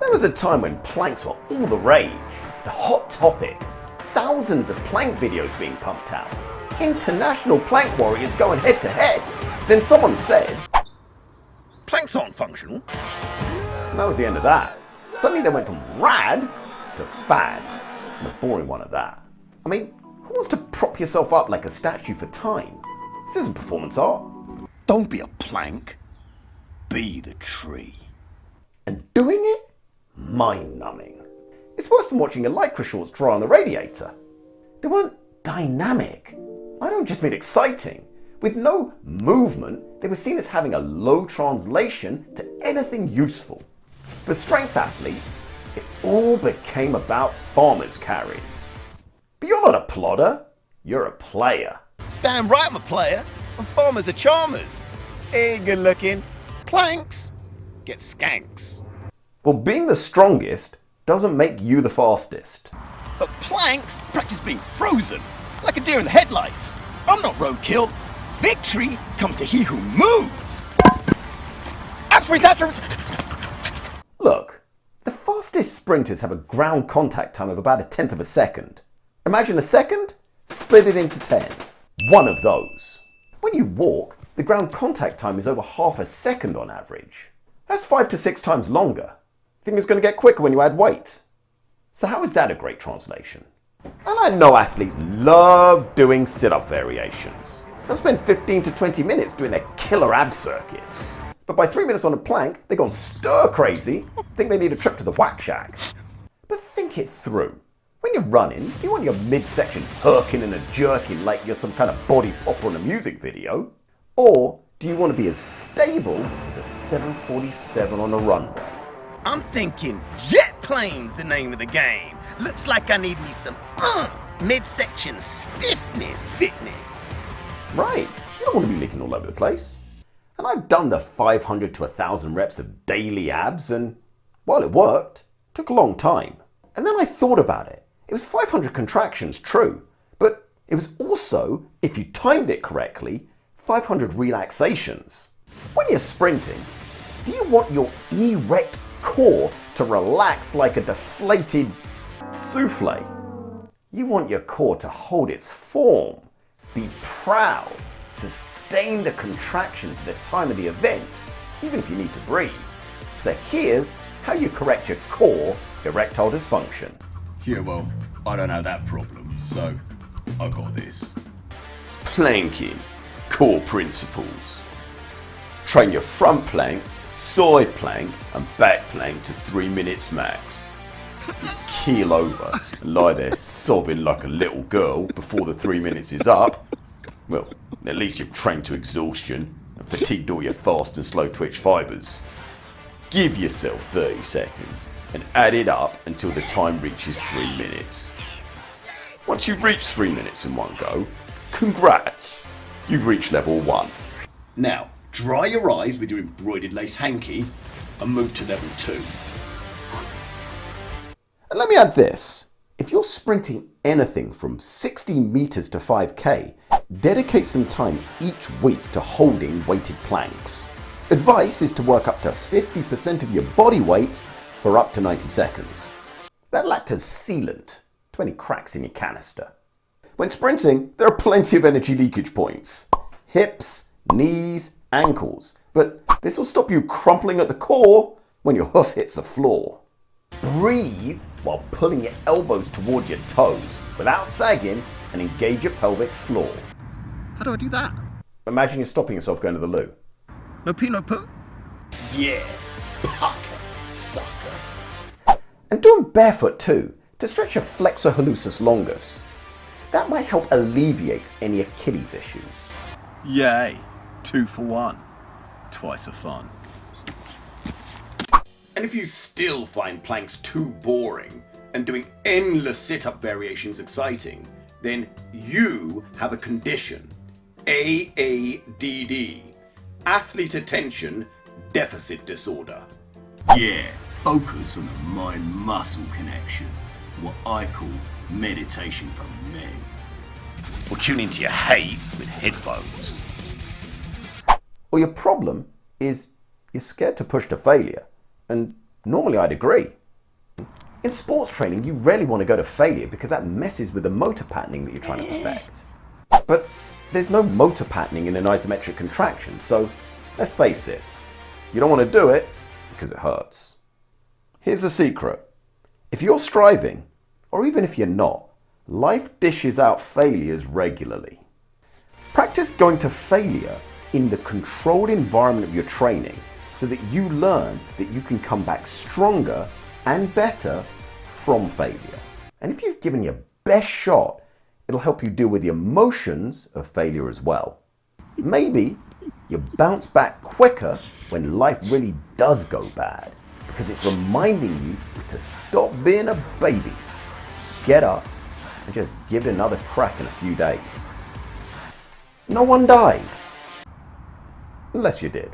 There was a time when planks were all the rage, the hot topic. Thousands of plank videos being pumped out. International plank warriors going head to head. Then someone said, planks aren't functional. And that was the end of that. Suddenly they went from rad to fad. And a boring one at that. I mean, who wants to prop yourself up like a statue for time? This isn't performance art. Don't be a plank. Be the tree. And doing it? Mind-numbing. It's worse than watching your lycra shorts dry on the radiator. They weren't dynamic. I don't just mean exciting. With no movement, they were seen as having a low translation to anything useful. For strength athletes, it all became about farmers' carries. But you're not a plodder, you're a player. Damn right I'm a player. And farmers are charmers. Hey, good looking. Planks get skanks. Well, being the strongest doesn't make you the fastest. But planks practice being frozen, like a deer in the headlights. I'm not roadkill. Victory comes to he who moves. Abs. Look, the fastest sprinters have a ground contact time of about 1/10 of a second. Imagine a second, split it into 10. One of those. When you walk, the ground contact time is over half a second on average. That's 5 to 6 times longer. Think it's going to get quicker when you add weight. So how is that a great translation? And I know athletes love doing sit-up variations. They'll spend 15 to 20 minutes doing their killer ab circuits. But by 3 minutes on a plank, they've gone stir crazy, think they need a trip to the whack shack. But think it through. When you're running, do you want your midsection herking and a jerking like you're some kind of body popper on a music video? Or do you want to be as stable as a 747 on a runway? I'm thinking jet plane's the name of the game. Looks like I need me some midsection stiffness fitness. Right, you don't want to be leaking all over the place. And I've done the 500 to 1,000 reps of daily abs and, while it worked, it took a long time. And then I thought about it. It was 500 contractions, true, but it was also, if you timed it correctly, 500 relaxations. When you're sprinting, do you want your erect core to relax like a deflated souffle? You want your core to hold its form, be proud, sustain the contraction for the time of the event, even if you need to breathe. So here's how you correct your core erectile dysfunction. Yeah, well, I don't have that problem, so I got this. Planking, core principles. Train your front plank, side plank and back plank to 3 minutes max. You keel over and lie there sobbing like a little girl before the 3 minutes is up. Well, at least you've trained to exhaustion and fatigued all your fast and slow twitch fibres. Give yourself 30 seconds and add it up until the time reaches 3 minutes. Once you've reached 3 minutes in one go, congrats, you've reached level 1. Now, dry your eyes with your embroidered lace hanky and move to level 2. And let me add this. If you're sprinting anything from 60 meters to 5k, dedicate some time each week to holding weighted planks. Advice is to work up to 50% of your body weight for up to 90 seconds. That'll act as sealant to any cracks in your canister. When sprinting, there are plenty of energy leakage points. Hips, knees, ankles. But this will stop you crumpling at the core when your hoof hits the floor. Breathe while pulling your elbows towards your toes without sagging and engage your pelvic floor. How do I do that? Imagine you're stopping yourself going to the loo. No pee, no poo? Yeah, pucker, sucker. And do them barefoot too, to stretch your flexor hallucis longus. That might help alleviate any Achilles issues. Yay, 2 for 1. Twice the fun. And if you still find planks too boring and doing endless sit-up variations exciting, then you have a condition. AADD. Athlete Attention Deficit Disorder. Yeah, focus on the mind-muscle connection. What I call meditation for men. Or tune into your hate with headphones. Or your problem is you're scared to push to failure. And normally I'd agree. In sports training, you rarely want to go to failure because that messes with the motor patterning that you're trying to perfect. But there's no motor patterning in an isometric contraction, so let's face it, you don't want to do it because it hurts. Here's a secret. If you're striving, or even if you're not, life dishes out failures regularly. Practice going to failure in the controlled environment of your training so that you learn that you can come back stronger and better from failure. And if you've given your best shot, it'll help you deal with the emotions of failure as well. Maybe you bounce back quicker when life really does go bad because it's reminding you to stop being a baby, get up, and just give it another crack in a few days. No one died. Unless you did.